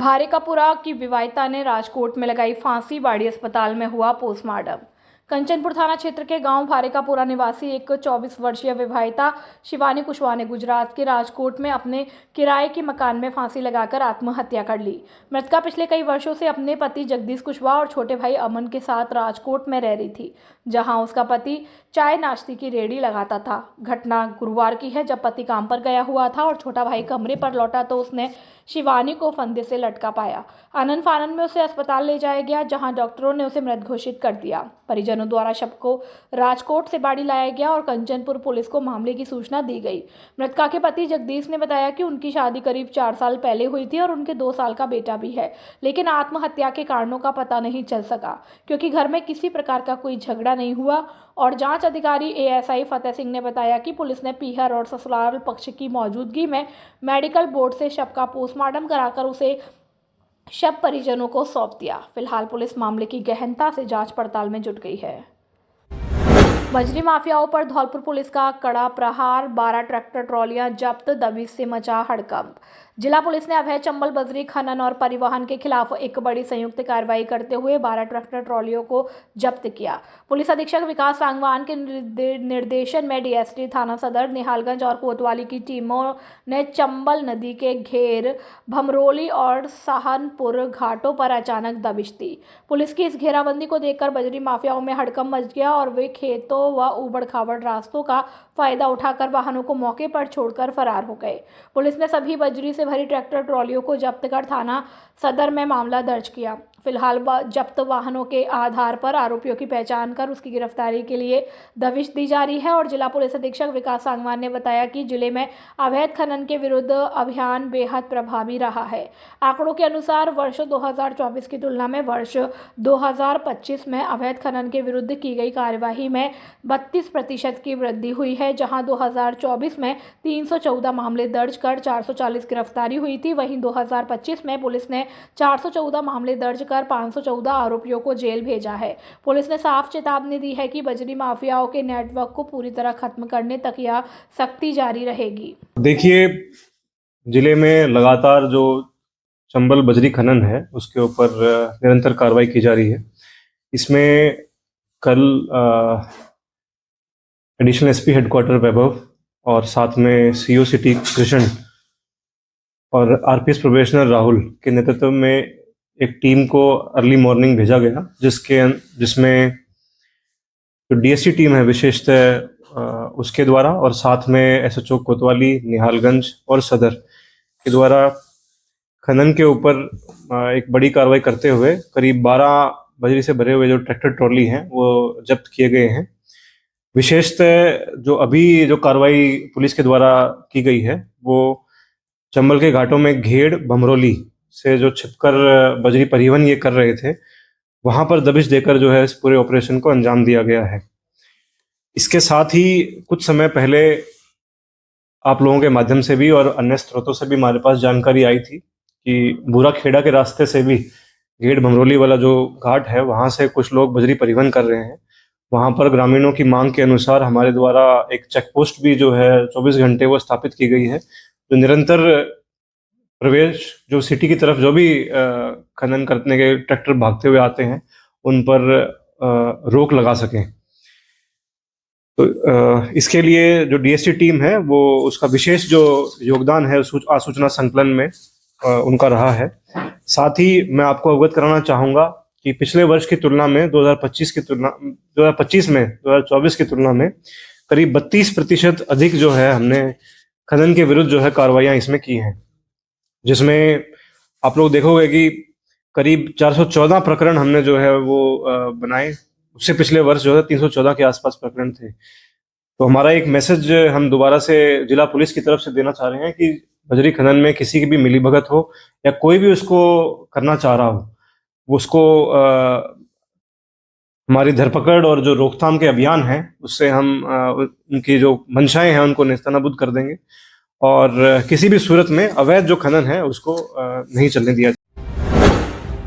भारेकापुरा की विवाहिता ने राजकोट में लगाई फांसी, बाड़ी अस्पताल में हुआ पोस्टमार्टम। कंचनपुर थाना क्षेत्र के गांव भारेकापुरा निवासी एक 24 वर्षीय विवाहिता शिवानी कुशवाहा ने गुजरात के राजकोट में अपने किराए के मकान में फांसी लगाकर आत्महत्या कर ली। मृतका पिछले कई वर्षों से अपने पति जगदीश कुशवाहा और छोटे भाई अमन के साथ राजकोट में रह रही थी, जहां उसका पति चाय नाश्ते की रेहड़ी लगाता था। घटना गुरुवार की है, जब पति काम पर गया हुआ था और छोटा भाई कमरे पर लौटा तो उसने शिवानी को फंदे से लटका पाया। आनन फानन में उसे अस्पताल ले जाया गया, जहां डॉक्टरों ने उसे मृत घोषित कर दिया। परिजनों द्वारा शव को राजकोट से बाड़ी लाया गया और कंचनपुर पुलिस को मामले की सूचना दी गई। मृतका के पति जगदीश ने बताया कि उनकी शादी करीब 4 साल पहले हुई थी और उनके 2 साल का बेटा भी है, लेकिन आत्महत्या के कारणों का पता नहीं चल सका, क्योंकि घर में किसी प्रकार का कोई झगड़ा नहीं हुआ। और जांच अधिकारी एएसआई फतेह सिंह ने बताया कि पुलिस ने पीहर और ससुराल पक्ष की मौजूदगी में मेडिकल बोर्ड से शव का पोस्टमार्टम कराकर उसे शव परिजनों को सौंप दिया। फिलहाल पुलिस मामले की गहनता से जांच पड़ताल में जुट गई है। बजरी माफियाओं पर धौलपुर पुलिस का कड़ा प्रहार, 12 ट्रैक्टर ट्रॉलियां जब्त, दबिश से मचा हड़कंप। जिला पुलिस ने अवैध चंबल बजरी खनन और परिवहन के खिलाफ एक बड़ी संयुक्त कार्रवाई करते हुए 12 ट्रैक्टर ट्रॉलियों को जब्त किया। पुलिस अधीक्षक विकास सांगवान के निर्देशन में डीएसपी थाना सदर, निहालगंज और कोतवाली की टीमों ने चंबल नदी के घेर, भमरोली और सहारनपुर घाटों पर अचानक दबिश दी। पुलिस की इस घेराबंदी को देखकर बजरी माफियाओं में हड़कंप मच गया और वे खेतों व उबड़-खाबड़ रास्तों का फायदा उठाकर वाहनों को मौके पर छोड़कर फरार हो गए। पुलिस ने सभी बजरी से भरी ट्रैक्टर ट्रॉलियों को जब्त कर थाना सदर में मामला दर्ज किया। फिलहाल जब्त वाहनों के आधार पर आरोपियों की पहचान कर उसकी गिरफ्तारी के लिए दबिश दी जा रही है। और जिला पुलिस अधीक्षक विकास सांगवान ने बताया कि जिले में अवैध खनन के विरुद्ध अभियान बेहद प्रभावी रहा है। आंकड़ों के अनुसार वर्ष 2024 की तुलना में वर्ष 2025 में अवैध खनन के विरुद्ध की गई कार्यवाही में 32% की वृद्धि हुई है, जहां 2024 में 314 मामले दर्ज कर 440 गिरफ्तारी हुई थी। वहीं 2025 में पुलिस ने 414 मामले दर्ज कर 514 आरोपियों को जेल भेजा है। पुलिस ने साफ चेतावनी दी है कि बजरी माफियाओं के नेटवर्क को पूरी तरह खत्म करने तक यह सख्ती जारी रहेगी। देखिए, जिले में लगातार जो चंबल बजरी खनन है उसके ऊपर निरंतर कार्रवाई की जा रही है। इसमें कल एडिशनल एसपी हेडक्वार्टर वैभव और साथ में सीओ सिटी कृष्ण और आरपीएस प्रोबेशनर राहुल के नेतृत्व में एक टीम को अर्ली मॉर्निंग भेजा गया, जिसमें जो डीएससी टीम है विशेषतः उसके द्वारा और साथ में एसएचओ कोतवाली, निहालगंज और सदर के द्वारा खनन के ऊपर एक बड़ी कार्रवाई करते हुए करीब 12 बजरी से भरे हुए जो ट्रैक्टर ट्रॉली हैं वो जब्त किए गए हैं। विशेषतः जो कार्रवाई पुलिस के द्वारा की गई है वो चंबल के घाटों में घेड़, भमरोली से जो छिपकर बजरी परिवहन ये कर रहे थे, वहां पर दबिश देकर जो है इस पूरे ऑपरेशन को अंजाम दिया गया है। इसके साथ ही कुछ समय पहले आप लोगों के माध्यम से भी और अन्य स्रोतों से भी हमारे पास जानकारी आई थी कि बुरा खेड़ा के रास्ते से भी घेड़ भमरोली वाला जो घाट है वहां से कुछ लोग बजरी परिवहन कर रहे हैं। वहां पर ग्रामीणों की मांग के अनुसार हमारे द्वारा एक चेक पोस्ट भी जो है 24 घंटे वो स्थापित की गई है, जो निरंतर प्रवेश जो सिटी की तरफ जो भी खनन करने के ट्रैक्टर भागते हुए आते हैं उन पर रोक लगा सकें। तो इसके लिए जो डीएससी टीम है वो उसका विशेष जो योगदान है आसूचना संकलन में उनका रहा है। साथ ही मैं आपको अवगत कराना चाहूंगा कि पिछले वर्ष की तुलना में 2025 में 2024 की तुलना में करीब 32% अधिक जो है हमने खनन के विरुद्ध जो है कार्रवाइयां इसमें की हैं, जिसमें आप लोग देखोगे कि करीब 414 प्रकरण हमने जो है वो बनाए। उससे पिछले वर्ष जो है 314 के आसपास प्रकरण थे। तो हमारा एक मैसेज हम दोबारा से जिला पुलिस की तरफ से देना चाह रहे हैं कि बजरी खनन में किसी की भी मिलीभगत हो या कोई भी उसको करना चाह रहा हो, उसको हमारी धरपकड़ और जो रोकथाम के अभियान है उससे हम उनकी जो मंशाएं हैं उनको नेस्तनाबूद कर देंगे और किसी भी सूरत में अवैध जो खनन है उसको नहीं चलने दिया।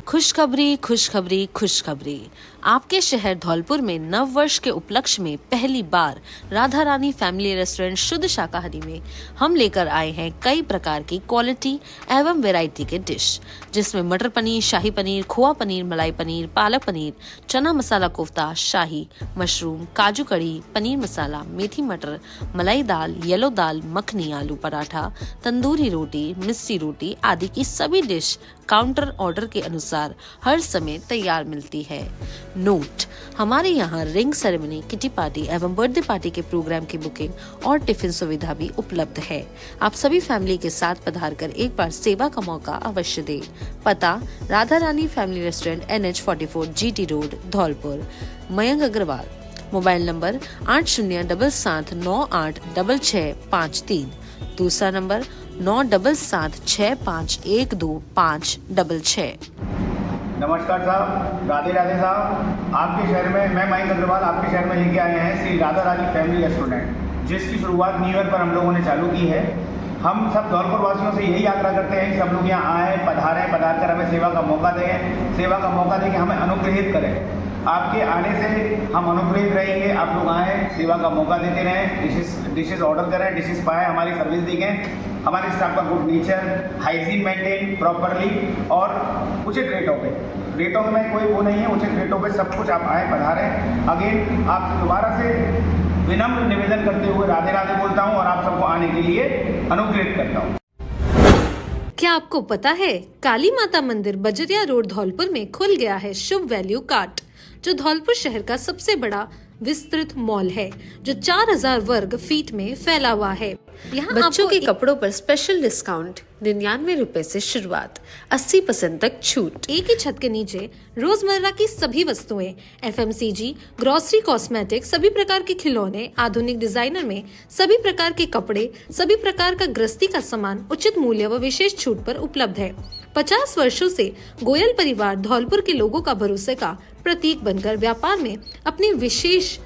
खुशखबरी खुशखबरी खुशखबरी। आपके शहर धौलपुर में नव वर्ष के उपलक्ष्य में पहली बार राधा रानी फैमिली रेस्टोरेंट शुद्ध शाकाहारी में हम लेकर आए हैं कई प्रकार की क्वालिटी एवं वैरायटी के डिश, जिसमें मटर पनीर, शाही पनीर, खोआ पनीर, मलाई पनीर, पालक पनीर, चना मसाला कोफ्ता, शाही मशरूम, काजू कड़ी, पनीर मसाला, मेथी मटर, मलाई दाल, येलो दाल, मखनी, आलू पराठा, तंदूरी रोटी, मिस्सी रोटी आदि की सभी डिश काउंटर ऑर्डर के अनुसार हर समय तैयार मिलती है। नोट: हमारे यहाँ रिंग सेरेमनी, किटी पार्टी एवं बर्थडे पार्टी के प्रोग्राम की बुकिंग और टिफिन सुविधा भी उपलब्ध है। आप सभी फैमिली के साथ पधार कर एक बार सेवा का मौका अवश्य दें। पता: Radha Rani family restaurant, NH44, GT road, Dholpur. Mayank Agarwal. Mobile number 8077986653। दूसरा नंबर 9776512566। नमस्कार साहब, राधे राधे साहब। आपके शहर में मैं मयंक अग्रवाल आपके शहर में लेके आए हैं श्री राधा रानी फैमिली रेस्टोरेंट, जिसकी शुरुआत न्यू ईयर पर हम लोगों ने चालू की है। हम सब धौलपुर वासियों से यही आग्रह करते हैं कि सब लोग यहाँ आएँ, पधार कर हमें सेवा का मौका दें, सेवा का मौका दें कि हमें अनुग्रहित करें। आपके आने से हम अनुग्रहित रहेंगे। आप लोग आएँ, सेवा का मौका देते रहें, डिशेस ऑर्डर करें, डिशेस पाएँ, हमारी सर्विस देखें। हमारे स्टाफ का good nature, hygiene maintain properly और उचित रेटों में कोई वो नहीं है, उचित रेटों पे सब कुछ आप आए, पधारें। अगेन आप दोबारा से विनम्र निवेदन करते हुए राधे राधे बोलता हूँ और आप सबको आने के लिए अनुग्रहित करता हूँ। क्या आपको पता है काली माता मंदिर बजरिया रोड धौलपुर में खुल गया है शुभ वैल्यू कार्ट, जो धौलपुर शहर का सबसे बड़ा विस्तृत मॉल है, जो 4000 वर्ग फीट में फैला हुआ है। यहाँ बच्चों के कपड़ों पर स्पेशल डिस्काउंट, 99 रुपए से शुरुआत, 80% तक छूट। एक ही छत के नीचे रोजमर्रा की सभी वस्तुएं, FMCG, ग्रोसरी, कॉस्मेटिक, सभी प्रकार के खिलौने, आधुनिक डिजाइनर में सभी प्रकार के कपड़े, सभी प्रकार का गृहस्थी का सामान उचित मूल्य व विशेष छूट पर उपलब्ध है। 50 वर्षों से गोयल परिवार धौलपुर के लोगों का भरोसे का प्रतीक बनकर व्यापार में अपनी विशेष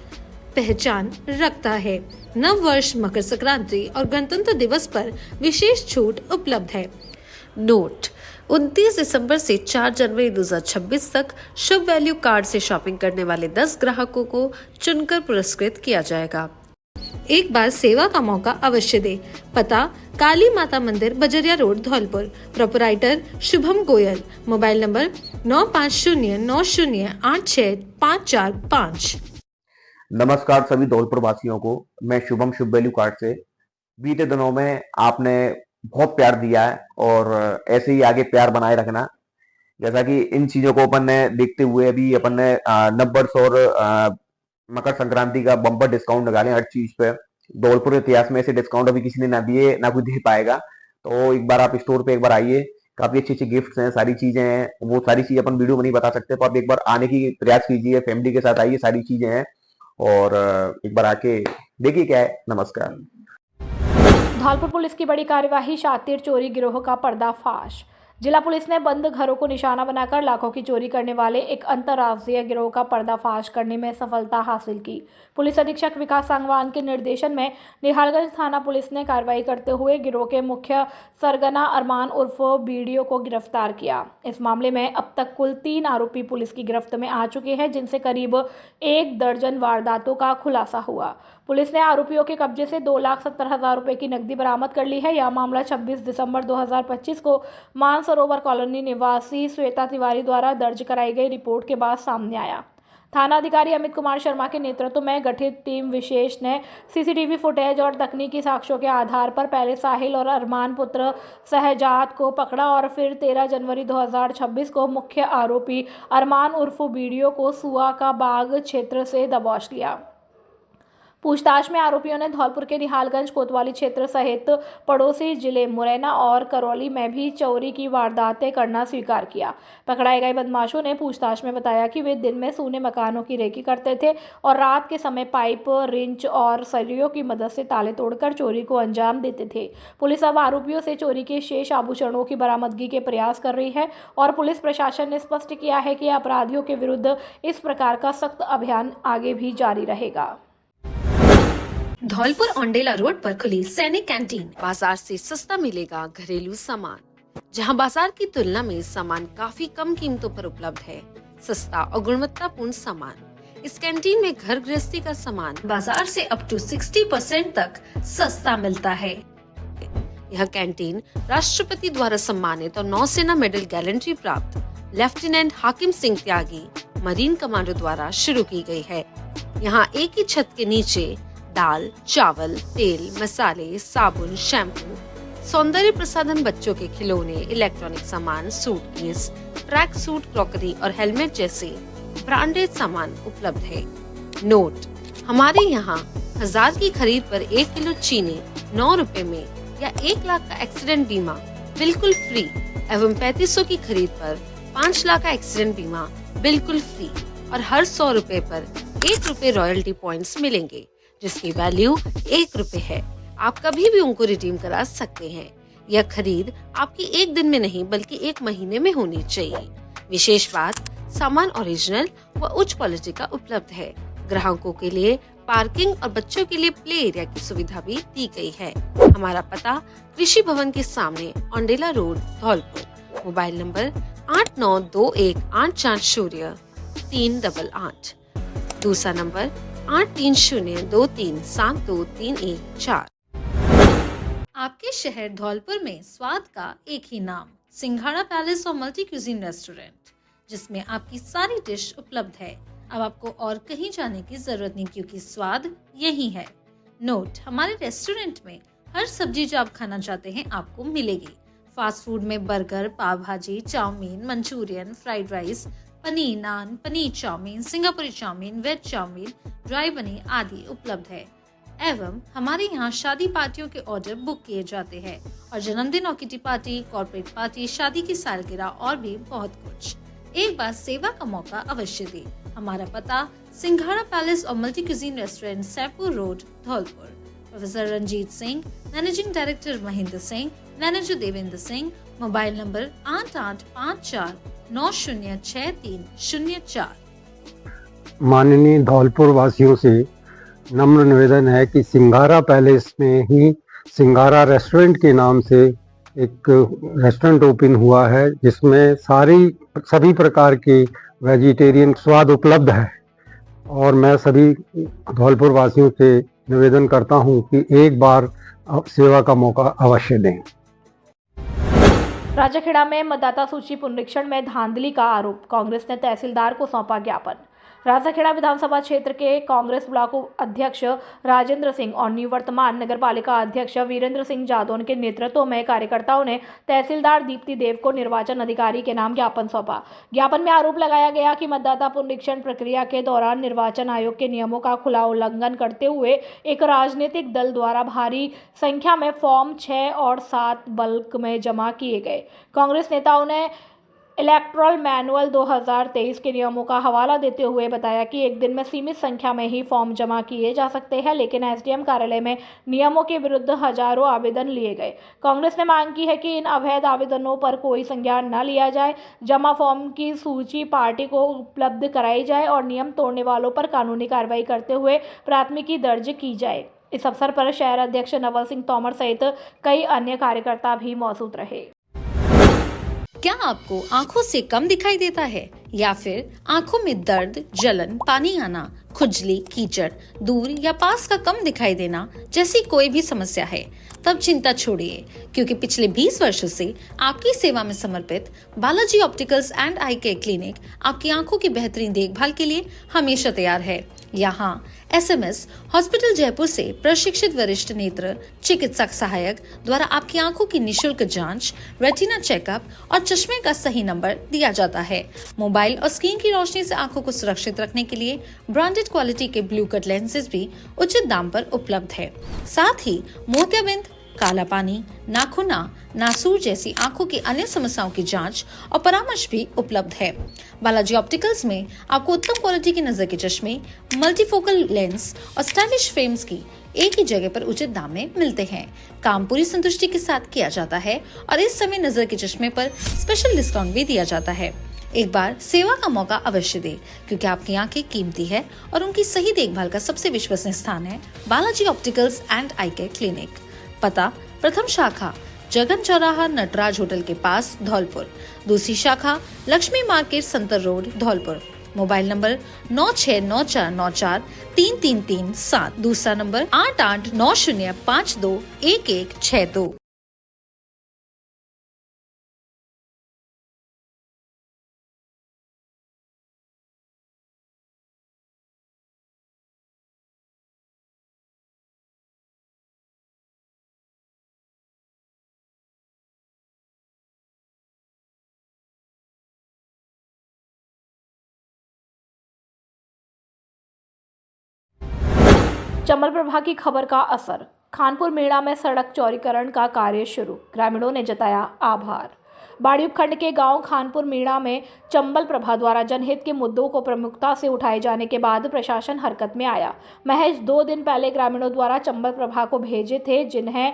पहचान रखता है। नव वर्ष, मकर संक्रांति और गणतंत्र दिवस पर विशेष छूट उपलब्ध है। नोट: 29 दिसंबर से 4 जनवरी 2026 तक शुभ वैल्यू कार्ड से शॉपिंग करने वाले 10 ग्राहकों को चुनकर पुरस्कृत किया जाएगा। एक बार सेवा का मौका अवश्य दे। पता: Kali Mata Mandir, Bajaria road, Dholpur. Proprietor Shubham Goyal. Mobile number 9509086545। नमस्कार सभी धौलपुर वासियों को। मैं शुभम शुभ वैल्यू कार्ड से। बीते दिनों में आपने बहुत प्यार दिया है और ऐसे ही आगे प्यार बनाए रखना। जैसा कि इन चीजों को अपन ने देखते हुए अभी अपन ने नववर्ष और मकर संक्रांति का बम्पर डिस्काउंट निकाले हर चीज पे। धौलपुर इतिहास में ऐसे डिस्काउंट अभी किसी ने ना दिए, ना कोई दे पाएगा। तो एक बार आप स्टोर पे एक बार आइए, काफी अच्छी अच्छी गिफ्ट्स हैं, सारी चीजें हैं। वो सारी चीजें अपन वीडियो में नहीं बता सकते, तो आप एक बार आने की प्रयास कीजिए, फैमिली के साथ आइए, सारी चीजें हैं और एक बार आके देखिए क्या है। नमस्कार। धौलपुर पुलिस की बड़ी कार्यवाही, शातिर चोरी गिरोह का पर्दाफाश। जिला पुलिस ने बंद घरों को निशाना बनाकर लाखों की चोरी करने वाले एक अंतर्राज्यीय गिरोह का पर्दाफाश करने में सफलता हासिल की। पुलिस अधीक्षक विकास सांगवान के निर्देशन में निहालगंज थाना पुलिस ने कार्रवाई करते हुए गिरोह के मुख्य सरगना अरमान उर्फ बीडीओ को गिरफ्तार किया। इस मामले में अब तक कुल 3 आरोपी पुलिस की गिरफ्त में आ चुके हैं, जिनसे करीब 1 दर्जन वारदातों का खुलासा हुआ। पुलिस ने आरोपियों के कब्जे से 2,70,000 रुपए की नकदी बरामद कर ली है। यह मामला 26 दिसंबर 2025 को मानसरोवर कॉलोनी निवासी श्वेता तिवारी द्वारा दर्ज कराई गई रिपोर्ट के बाद सामने आया। थाना अधिकारी अमित कुमार शर्मा के नेतृत्व में गठित टीम विशेष ने सीसीटीवी फुटेज और तकनीकी साक्ष्यों के आधार पर पहले साहिल और अरमान पुत्र शहजाद को पकड़ा और फिर 13 जनवरी 2026 को मुख्य आरोपी अरमान उर्फ बीडीओ को सुआ का बाग क्षेत्र से दबोच लिया। पूछताछ में आरोपियों ने धौलपुर के निहालगंज कोतवाली क्षेत्र सहित पड़ोसी जिले मुरैना और करौली में भी चोरी की वारदातें करना स्वीकार किया। पकड़ाए गए बदमाशों ने पूछताछ में बताया कि वे दिन में सूने मकानों की रेकी करते थे और रात के समय पाइप, रिंच और सरियों की मदद से ताले तोड़कर चोरी को अंजाम देते थे। पुलिस अब आरोपियों से चोरी के शेष आभूषणों की बरामदगी के प्रयास कर रही है और पुलिस प्रशासन ने स्पष्ट किया है कि अपराधियों के विरुद्ध इस प्रकार का सख्त अभियान आगे भी जारी रहेगा। धौलपुर औंडेला रोड पर खुली सैनिक कैंटीन। बाजार से सस्ता मिलेगा घरेलू सामान। जहां बाजार की तुलना में सामान काफी कम कीमतों पर उपलब्ध है। सस्ता और गुणवत्तापूर्ण सामान। इस कैंटीन में घर गृहस्थी का सामान बाजार से अप टू 60% तक सस्ता मिलता है। यह कैंटीन राष्ट्रपति द्वारा सम्मानित और नौसेना मेडल गैलेंट्री प्राप्त लेफ्टिनेंट हाकिम सिंह त्यागी मरीन कमांडो द्वारा शुरू की गई है। यहाँ एक ही छत के नीचे दाल, चावल, तेल, मसाले, साबुन, शैम्पू, सौंदर्य प्रसाधन, बच्चों के खिलौने, इलेक्ट्रॉनिक सामान, सूटकेस, ट्रैक सूट, क्रॉकरी और हेलमेट जैसे ब्रांडेड सामान उपलब्ध है। नोट: हमारे यहाँ 1000 की खरीद पर 1 किलो चीनी 9 रुपए में या 1 लाख का एक्सीडेंट बीमा बिल्कुल फ्री एवं 3500 की खरीद पर 5 लाख का एक्सीडेंट बीमा बिल्कुल फ्री और हर 100 रुपए पर 1 रुपए रॉयल्टी पॉइंट्स मिलेंगे, जिसकी वैल्यू 1 रुपए है। आप कभी भी उनको रिडीम करा सकते हैं। यह खरीद आपकी 1 दिन में नहीं बल्कि 1 महीने में होनी चाहिए। विशेष बात, सामान ओरिजिनल व उच्च क्वालिटी का उपलब्ध है। ग्राहकों के लिए पार्किंग और बच्चों के लिए प्ले एरिया की सुविधा भी दी गई है। हमारा पता कृषि भवन के सामने Aundela road, Dholpur. Mobile number 8928403888। दूसरा नंबर 8302372314। आपके शहर धौलपुर में स्वाद का एक ही नाम, सिंघाड़ा पैलेस और मल्टी क्यूजीन रेस्टोरेंट, जिसमें आपकी सारी डिश उपलब्ध है। अब आपको और कहीं जाने की जरूरत नहीं, क्योंकि स्वाद यही है। नोट: हमारे रेस्टोरेंट में हर सब्जी जो आप खाना चाहते हैं आपको मिलेगी। फास्ट फूड में burger, pav bhaji, chowmein, manchurian, fried rice, paneer naan, paneer chowmein, Singapuri chowmein, veg chowmein, dry paneer आदि उपलब्ध है। एवं हमारे यहाँ शादी पार्टियों के ऑर्डर बुक किए जाते हैं और जन्मदिन और किटी पार्टी, कॉर्पोरेट पार्टी, शादी की सालगिरह और भी बहुत कुछ। एक बार सेवा का मौका अवश्य दें। हमारा पता सिंघाड़ा पैलेस और multi cuisine restaurant, Saifpur road, Dholpur. Professor Ranjit Singh, managing director Mahendra Singh, manager Devendra Singh. Mobile number 8854906304। माननीय धौलपुर वासियों से नम्र निवेदन है कि सिंघाड़ा पैलेस में ही सिंघाड़ा रेस्टोरेंट के नाम से एक रेस्टोरेंट ओपन हुआ है, जिसमें सभी प्रकार के वेजिटेरियन स्वाद उपलब्ध है। और मैं सभी धौलपुर वासियों से निवेदन करता हूं कि एक बार सेवा का मौका अवश्य दें। राजाखेड़ा में मतदाता सूची पुनरीक्षण में धांधली का आरोप, कांग्रेस ने तहसीलदार को सौंपा ज्ञापन। राजाखेड़ा विधानसभा क्षेत्र के कांग्रेस ब्लॉक अध्यक्ष राजेंद्र सिंह और निवर्तमान नगरपालिका अध्यक्ष वीरेंद्र सिंह जादौन के नेतृत्व में कार्यकर्ताओं ने तहसीलदार दीप्ति देव को निर्वाचन अधिकारी के नाम ज्ञापन सौंपा। ज्ञापन में आरोप लगाया गया कि मतदाता पुनरीक्षण प्रक्रिया के दौरान निर्वाचन आयोग के नियमों का खुला उल्लंघन करते हुए एक राजनीतिक दल द्वारा भारी संख्या में फॉर्म 6 और 7 बल्क में जमा किए गए। कांग्रेस नेताओं ने इलेक्टोरल मैनुअल 2023 के नियमों का हवाला देते हुए बताया कि एक दिन में सीमित संख्या में ही फॉर्म जमा किए जा सकते हैं, लेकिन एसडीएम कार्यालय में नियमों के विरुद्ध हजारों आवेदन लिए गए। कांग्रेस ने मांग की है कि इन अवैध आवेदनों पर कोई संज्ञान न लिया जाए, जमा फॉर्म की सूची पार्टी को उपलब्ध कराई जाए और नियम तोड़ने वालों पर कानूनी कार्रवाई करते हुए प्राथमिकी दर्ज की जाए। इस अवसर पर शहर अध्यक्ष नवल सिंह तोमर सहित कई अन्य कार्यकर्ता भी मौजूद रहे। क्या आपको आंखों से कम दिखाई देता है या फिर आंखों में दर्द, जलन, पानी आना, खुजली, कीचड़, दूर या पास का कम दिखाई देना जैसी कोई भी समस्या है? तब चिंता छोड़िए, क्योंकि पिछले 20 वर्षों से आपकी सेवा में समर्पित Balaji opticals and I care clinic आपकी आंखों की बेहतरीन देखभाल के लिए हमेशा तैयार है। यहाँ एसएमएस हॉस्पिटल जयपुर से प्रशिक्षित वरिष्ठ नेत्र चिकित्सक सहायक द्वारा आपकी आंखों की निशुल्क जांच, रेटिना चेकअप और चश्मे का सही नंबर दिया जाता है। मोबाइल और स्क्रीन की रोशनी से आंखों को सुरक्षित रखने के लिए ब्रांडेड क्वालिटी के ब्लू कट लेंसेज भी उचित दाम पर उपलब्ध है। साथ ही मोतियाबिंद, काला पानी, नाखूना, नासूर जैसी आंखों की अन्य समस्याओं की जांच और परामर्श भी उपलब्ध है। बालाजी ऑप्टिकल्स में आपको उत्तम क्वालिटी के नजर के चश्मे, मल्टीफोकल लेंस और स्टाइलिश फ्रेम्स की एक ही जगह पर उचित दाम में मिलते हैं। काम पूरी संतुष्टि के साथ किया जाता है और इस समय नजर के चश्मे पर स्पेशल डिस्काउंट भी दिया जाता है। एक बार सेवा का मौका अवश्य दें, क्योंकि आपकी आंखें कीमती है और उनकी सही देखभाल का सबसे विश्वसनीय स्थान है Balaji opticals and I care clinic. पता प्रथम शाखा जगन चौराहा नटराज होटल के पास धौलपुर। दूसरी शाखा Lakshmi market Santar road Dholpur. Mobile number 9694943337। दूसरा नंबर 8890521162। चंबल प्रभा की खबर का असर। खानपुर मेड़ा में सड़क चौड़ीकरण का कार्य शुरू, ग्रामीणों ने जताया आभार। बाड़ी उपखंड के गांव खानपुर मेड़ा में चंबल प्रभा द्वारा जनहित के मुद्दों को प्रमुखता से उठाए जाने के बाद प्रशासन हरकत में आया। महज 2 दिन पहले ग्रामीणों द्वारा चंबल प्रभा को भेजे थे, जिन्हें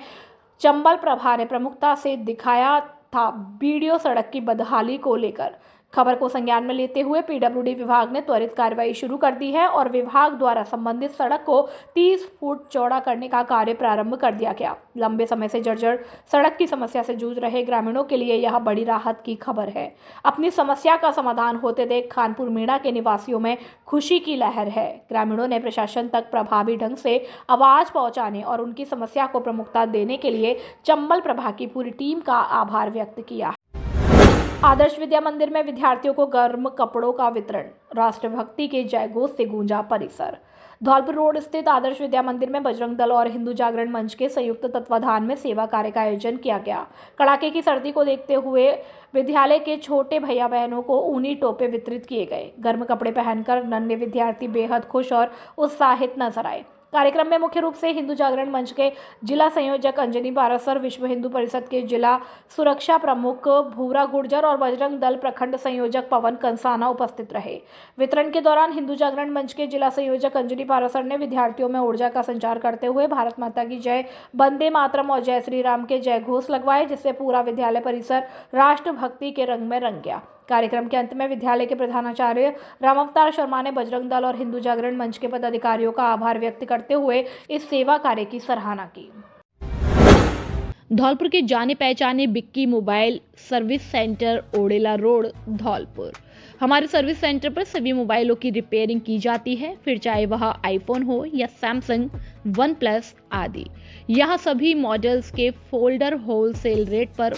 चंबल प्रभा ने प्रमुखता से दिखाया था वीडियो सड़क की बदहाली को लेकर। खबर को संज्ञान में लेते हुए पीडब्ल्यूडी विभाग ने त्वरित कार्रवाई शुरू कर दी है और विभाग द्वारा संबंधित सड़क को 30 फुट चौड़ा करने का कार्य प्रारंभ कर दिया गया। लंबे समय से जर्जर सड़क की समस्या से जूझ रहे ग्रामीणों के लिए यह बड़ी राहत की खबर है। अपनी समस्या का समाधान होते देख खानपुर मेड़ा के निवासियों में खुशी की लहर है। ग्रामीणों ने प्रशासन तक प्रभावी ढंग से आवाज पहुंचाने और उनकी समस्या को प्रमुखता देने के लिए चंबल प्रभा की पूरी टीम का आभार व्यक्त किया। आदर्श विद्या मंदिर में विद्यार्थियों को गर्म कपड़ों का वितरण, राष्ट्रभक्ति के जयघोष से गूंजा परिसर। धौलपुर रोड स्थित आदर्श विद्या मंदिर में बजरंग दल और हिंदू जागरण मंच के संयुक्त तत्वाधान में सेवा कार्य का आयोजन किया गया। कड़ाके की सर्दी को देखते हुए विद्यालय के छोटे भैया बहनों को ऊनी टोपे वितरित किए गए। गर्म कपड़े पहनकर नन्हे विद्यार्थी बेहद खुश और उत्साहित नजर आए। कार्यक्रम में मुख्य रूप से हिंदू जागरण मंच के जिला संयोजक अंजनी बारासर, विश्व हिंदू परिषद के जिला सुरक्षा प्रमुख भूरा गुर्जर और बजरंग दल प्रखंड संयोजक पवन कंसाना उपस्थित रहे। वितरण के दौरान हिंदू जागरण मंच के जिला संयोजक अंजनी बारासर ने विद्यार्थियों में ऊर्जा का संचार करते हुए भारत माता की जय, वंदे मातरम और जय श्री राम के जय घोष लगवाए, जिससे पूरा विद्यालय परिसर राष्ट्रभक्ति के रंग में रंग गया। कार्यक्रम के अंत में विद्यालय के प्रधानाचार्य रामावतार शर्मा ने बजरंग दल और हिंदू जागरण मंच के पदाधिकारियों का आभार व्यक्त करते हुए इस सेवा कार्य की सराहना की। धौलपुर के जाने पहचाने Bikki mobile service centre, Odela road, Dholpur. हमारे सर्विस सेंटर पर सभी मोबाइलों की रिपेयरिंग की जाती है, फिर चाहे वह आईफोन हो या सैमसंग, वन प्लस आदि। यहाँ सभी मॉडल्स के फोल्डर होलसेल रेट पर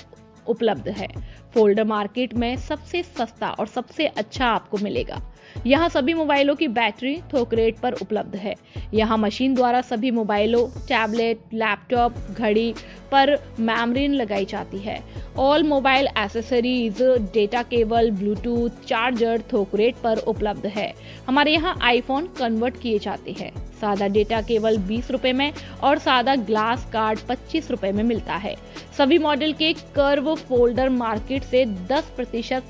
उपलब्ध है। फोल्डर मार्केट में सबसे सस्ता और सबसे अच्छा आपको मिलेगा। यहाँ सभी मोबाइलों की बैटरी थोक रेट पर उपलब्ध है। यहाँ मशीन द्वारा सभी मोबाइलों, टैबलेट, लैपटॉप, घड़ी पर मेमोरीन लगाई जाती है। All mobile accessories, data cable, Bluetooth, charger थोक रेट पर उपलब्ध है। हमारे यहाँ आईफोन कन्वर्ट किए जाते हैं। सादा डेटा केबल 20 रुपए में और सादा ग्लास कार्ड 25 रुपए में मिलता है। सभी मॉडल के कर्व फोल्डर मार्केट से 10%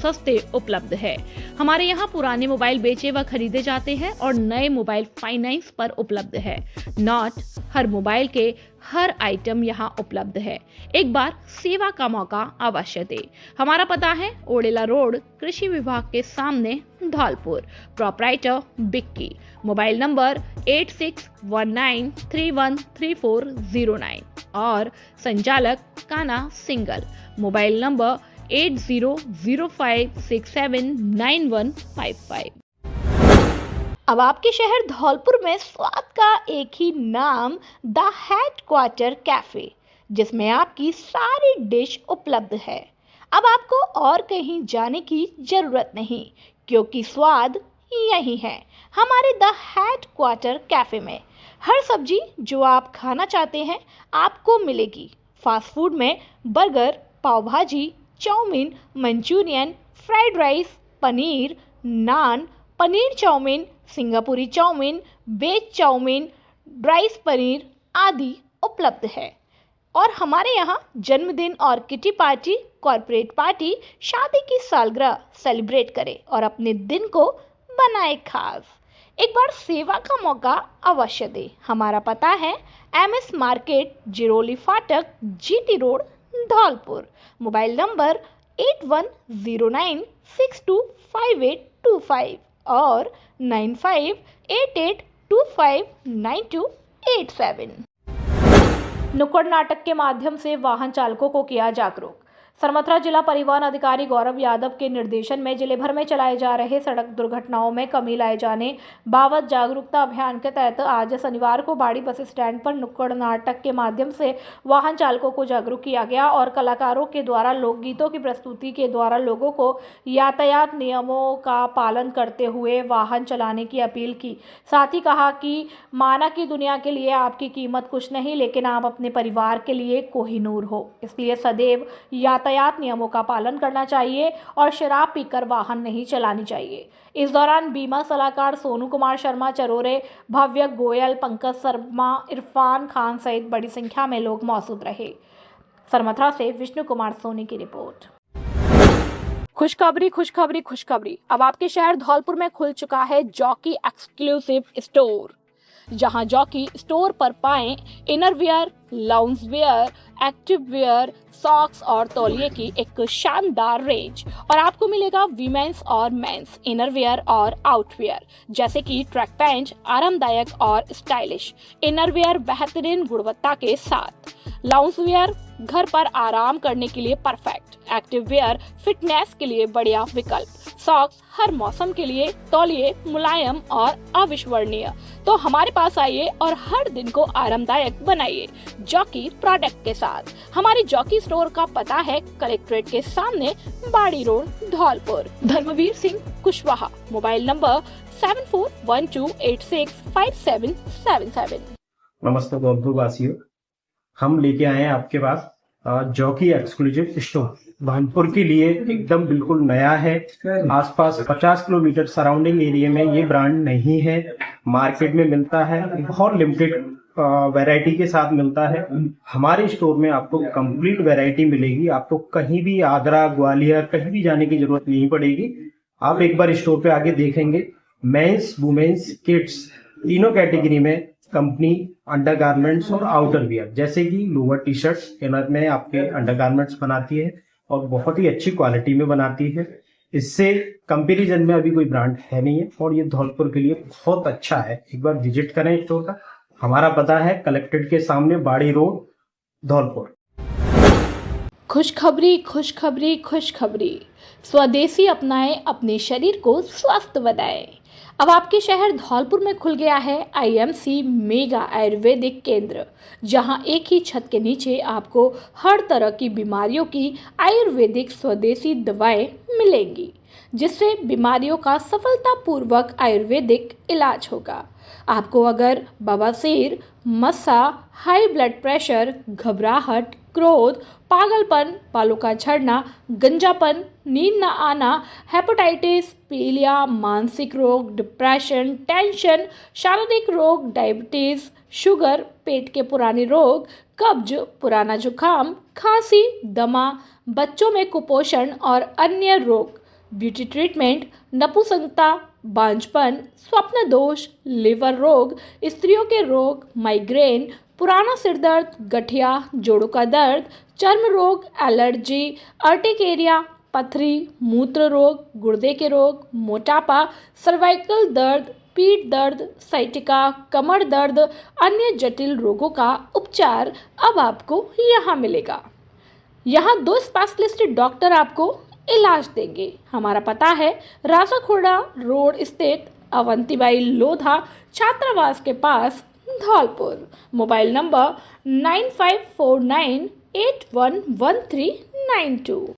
सस्ते उपलब्ध है। हमारे यहाँ पुराने मोबाइल बेचे व खरीदे जाते हैं और नए मोबाइल फाइनेंस पर उपलब्ध है। नॉट हर मोबाइल के हर आइटम यहाँ उपलब्ध है। एक बार सेवा का मौका अवश्य दे। हमारा पता है ओडेला रोड, कृषि विभाग के सामने, Dholpur. Proprietor Bikki. Mobile number 8619313409 और संचालक काना सिंगल। Mobile number 8005679155। अब आपके शहर धौलपुर में स्वाद का एक ही नाम, द हेडक्वार्टर कैफे, जिसमें आपकी सारी डिश उपलब्ध है। अब आपको और कहीं जाने की जरूरत नहीं, क्योंकि स्वाद यही है हमारे द हेडक्वार्टर कैफे में। हर सब्जी जो आप खाना चाहते हैं आपको मिलेगी। फास्ट फूड में burger, pav bhaji, chowmein, manchurian, fried rice, paneer, naan, paneer chowmein, Singapuri chowmein, veg chowmein, rice paneer आदि उपलब्ध है। और हमारे यहाँ जन्मदिन और किटी पार्टी, कॉर्पोरेट पार्टी, शादी की सालगिरह सेलिब्रेट करें और अपने दिन को बनाए खास। एक बार सेवा का मौका अवश्य दे। हमारा पता है MS मार्केट, जिरोली फाटक, GT road, Dholpur. Mobile number 8109625825 और 9588259287। नुक्कड़ नाटक के माध्यम से वाहन चालकों को किया जागरूक। सरमथरा जिला परिवहन अधिकारी गौरव यादव के निर्देशन में जिले भर में चलाए जा रहे सड़क दुर्घटनाओं में कमी लाए जाने बाबत जागरूकता अभियान के तहत आज शनिवार को बाड़ी बस स्टैंड पर नुक्कड़ नाटक के माध्यम से वाहन चालकों को जागरूक किया गया और कलाकारों के द्वारा लोकगीतों की प्रस्तुति के द्वारा लोगों को यातायात नियमों का पालन करते हुए वाहन चलाने की अपील की। साथ ही कहा कि माना कि दुनिया के लिए आपकी कीमत कुछ नहीं, लेकिन आप अपने परिवार के लिए कोहिनूर हो, इसलिए सदैव यातायात नियमों का पालन करना चाहिए और शराब पीकर वाहन नहीं चलानी चाहिए। इस दौरान बीमा सलाहकार सोनू कुमार शर्मा चरोरे, भव्य गोयल, पंकज शर्मा, इरफान खान सहित बड़ी संख्या में लोग मौजूद रहे। सरमथरा से विष्णु कुमार सोनी की रिपोर्ट। खुशखबरी खुशखबरी खुशखबरी, अब आपके शहर धौलपुर में खुल चुका है जॉकी एक्सक्लूसिव स्टोर, जहां जॉकी स्टोर पर पाएं innerwear, lounge wear, active wear, socks और तौलिए की एक शानदार रेंज और आपको मिलेगा वीमेंस और मेंस इनरवियर और आउटवियर जैसे कि ट्रैक पैंट आरामदायक और स्टाइलिश, इनरवियर बेहतरीन गुणवत्ता के साथ, लाउंज वेयर घर पर आराम करने के लिए परफेक्ट, एक्टिव वेयर फिटनेस के लिए बढ़िया विकल्प, सॉक्स हर मौसम के लिए, तौलिए मुलायम और अविस्मरणीय। तो हमारे पास आइए और हर दिन को आरामदायक बनाइए जॉकी प्रोडक्ट के साथ। हमारे जॉकी स्टोर का पता है कलेक्ट्रेट के सामने, Bari road, Dholpur. Dharmveer Singh Kushwaha, mobile number 7412865777। नमस्ते धौलपुर वासियों, हम लेके आए हैं आपके पास जॉकी एक्सक्लूसिव स्टोर। धौलपुर के लिए एकदम बिल्कुल नया है। आसपास 50 किलोमीटर सराउंडिंग एरिया में ये ब्रांड नहीं है, मार्केट में मिलता है, बहुत लिमिटेड वैरायटी के साथ मिलता है। हमारे स्टोर में आपको कंप्लीट वैरायटी मिलेगी, आपको कहीं भी आगरा, ग्वालियर कहीं भी जाने की जरूरत नहीं पड़ेगी। आप एक बार स्टोर पे आके देखेंगे, मेंस, वुमेन्स, किड्स तीनों कैटेगरी में कंपनी अंडरगारमेंट्स और आउटर वियर जैसे कि लोअर टी शर्ट इनर में आपके अंडरगारमेंट्स बनाती है और बहुत ही अच्छी क्वालिटी में बनाती है। इससे कंपैरिजन में अभी कोई ब्रांड है नहीं है और ये धौलपुर के लिए बहुत अच्छा है। एक बार विजिट करें स्टोर का। हमारा पता है कलेक्ट्रेट के सामने, बाड़ी रोड, धौलपुर। खुशखबरी खुशखबरी खुशखबरी, स्वदेशी अपनाएं, अपने शरीर को स्वस्थ बनाएं। अब आपके शहर धौलपुर में खुल गया है आईएमसी मेगा आयुर्वेदिक केंद्र, जहां एक ही छत के नीचे आपको हर तरह की बीमारियों की आयुर्वेदिक स्वदेशी दवाएं मिलेंगी, जिससे बीमारियों का सफलतापूर्वक आयुर्वेदिक इलाज होगा। आपको अगर बवासीर, मस्सा, हाई ब्लड प्रेशर, घबराहट, क्रोध, पागलपन, बालों का झड़ना, गंजापन, नींद न आना, हेपेटाइटिस, पीलिया, मानसिक रोग, डिप्रेशन, टेंशन, शारीरिक रोग, डायबिटीज, शुगर, पेट के पुराने रोग, कब्ज, पुराना जुकाम, खांसी, दमा, बच्चों में कुपोषण और अन्य रोग, ब्यूटी ट्रीटमेंट, नपुंसकता, बांझपन, स्वप्न दोष, लिवर रोग, स्त्रियों के रोग, माइग्रेन, पुराना सिर दर्द, गठिया, जोड़ों का दर्द, चर्म रोग, एलर्जी, अर्टिकेरिया, पथरी, मूत्र रोग, गुर्दे के रोग, मोटापा, सर्वाइकल दर्द, पीठ दर्द, साइटिका, कमर दर्द, अन्य जटिल रोगों का उपचार अब आपको यहाँ मिलेगा। यहाँ 2 स्पेशलिस्ट डॉक्टर आपको इलाज देंगे। हमारा पता है राजाखोड़ा रोड स्थित अवंतीबाई लोधा छात्रावास के पास, धौलपुर। Mobile number 9549811392।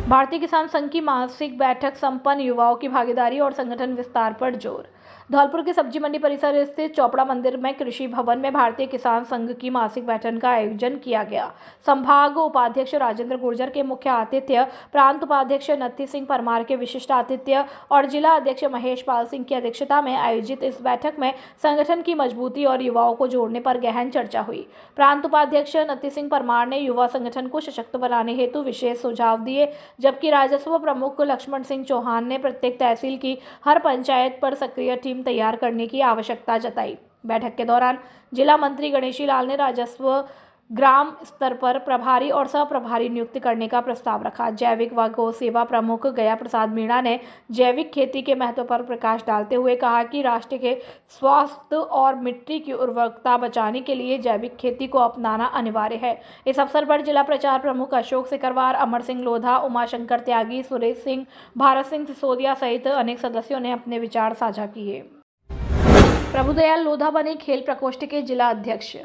भारतीय किसान संघ की मासिक बैठक संपन्न, युवाओं की भागीदारी और संगठन विस्तार पर जोर। धौलपुर के सब्जी मंडी परिसर स्थित चौपड़ा मंदिर में कृषि भवन में भारतीय किसान संघ की मासिक बैठक का आयोजन किया गया। संभाग उपाध्यक्ष राजेंद्र गुर्जर के मुख्य आतिथ्य, प्रांत उपाध्यक्ष नत्थी सिंह परमार के विशिष्ट आतिथ्य और जिला अध्यक्ष महेश पाल सिंह की अध्यक्षता में आयोजित इस बैठक में संगठन की मजबूती और युवाओं को जोड़ने पर गहन चर्चा हुई। प्रांत उपाध्यक्ष नत्थी सिंह परमार ने युवा संगठन को सशक्त बनाने हेतु विशेष सुझाव दिए, जबकि राजस्व प्रमुख लक्ष्मण सिंह चौहान ने प्रत्येक तहसील की हर पंचायत पर सक्रिय टीम तैयार करने की आवश्यकता जताई। बैठक के दौरान जिला मंत्री गणेशी लाल ने राजस्व ग्राम स्तर पर प्रभारी और सह प्रभारी नियुक्त करने का प्रस्ताव रखा। जैविक व गौ सेवा प्रमुख गया प्रसाद मीणा ने जैविक खेती के महत्व पर प्रकाश डालते हुए कहा कि राष्ट्र के स्वास्थ्य और मिट्टी की उर्वरकता बचाने के लिए जैविक खेती को अपनाना अनिवार्य है। इस अवसर पर जिला प्रचार प्रमुख अशोक सिकरवार, अमर सिंह लोधा, उमाशंकर त्यागी, सुरेश सिंह, भारत सिंह सिसोदिया सहित अनेक सदस्यों ने अपने विचार साझा किए। प्रभुदयाल लोधा बने खेल प्रकोष्ठ के जिला अध्यक्ष।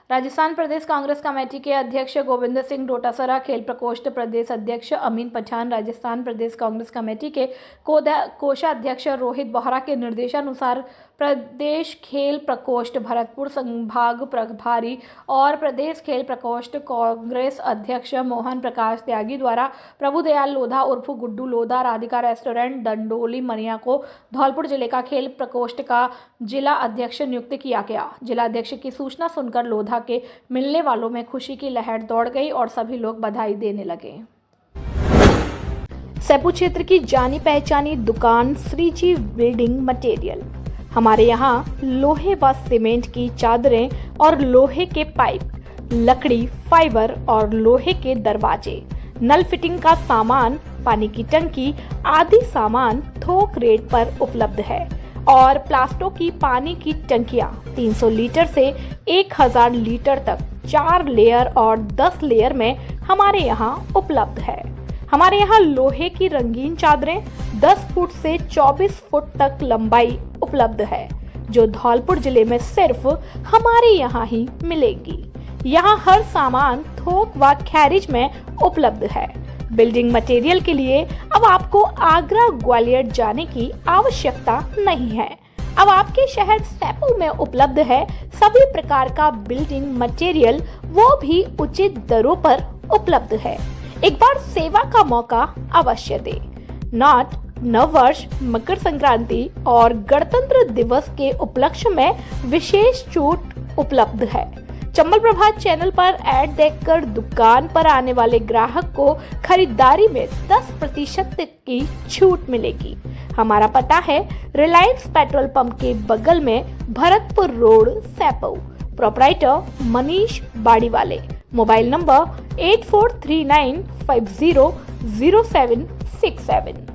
राजस्थान प्रदेश कांग्रेस कमेटी के अध्यक्ष गोविंद सिंह डोटासरा, खेल प्रकोष्ठ प्रदेश अध्यक्ष अमीन पठान, राजस्थान प्रदेश कांग्रेस कमेटी के कोषाध्यक्ष रोहित बोहरा के निर्देशानुसार प्रदेश खेल प्रकोष्ठ भरतपुर संभाग प्रभारी और प्रदेश खेल प्रकोष्ठ कांग्रेस अध्यक्ष मोहन प्रकाश त्यागी द्वारा प्रभुदयाल लोधा उर्फ गुड्डू लोधा, राधिका रेस्टोरेंट, दंडोली मनिया को धौलपुर जिले का खेल प्रकोष्ठ का जिला अध्यक्ष नियुक्त किया गया। जिला अध्यक्ष की सूचना सुनकर लोधा के मिलने वालों में खुशी की लहर दौड़ गई और सभी लोग बधाई देने लगे। सैपू क्षेत्र की जानी पहचानी दुकान श्रीजी बिल्डिंग मटेरियल। हमारे यहाँ लोहे व सीमेंट की चादरें और लोहे के पाइप, लकड़ी, फाइबर और लोहे के दरवाजे, नल फिटिंग का सामान, पानी की टंकी आदि सामान थोक रेट पर उपलब्ध है और प्लास्टो की पानी की टंकियां 300 लीटर से 1000 लीटर तक 4 लेयर और 10 लेयर में हमारे यहाँ उपलब्ध है। हमारे यहाँ लोहे की रंगीन चादरें 10 फुट से 24 फुट तक लंबाई उपलब्ध है, जो धौलपुर जिले में सिर्फ हमारे यहाँ ही मिलेगी। यहाँ हर सामान थोक व खैरिज में उपलब्ध है। बिल्डिंग मटेरियल के लिए अब आपको आगरा ग्वालियर जाने की आवश्यकता नहीं है। अब आपके शहर सैपू में उपलब्ध है सभी प्रकार का बिल्डिंग मटेरियल, वो भी उचित दरों पर उपलब्ध है। एक बार सेवा का मौका अवश्य दे। नव वर्ष, मकर संक्रांति और गणतंत्र दिवस के उपलक्ष्य में विशेष छूट उपलब्ध है। चंबल प्रभात चैनल पर ऐड देखकर दुकान पर आने वाले ग्राहक को खरीदारी में 10% की छूट मिलेगी। हमारा पता है रिलायंस पेट्रोल पंप के बगल में Bharatpur road, Saipu. Proprietor Manish Bariwale. Mobile number 8439500767।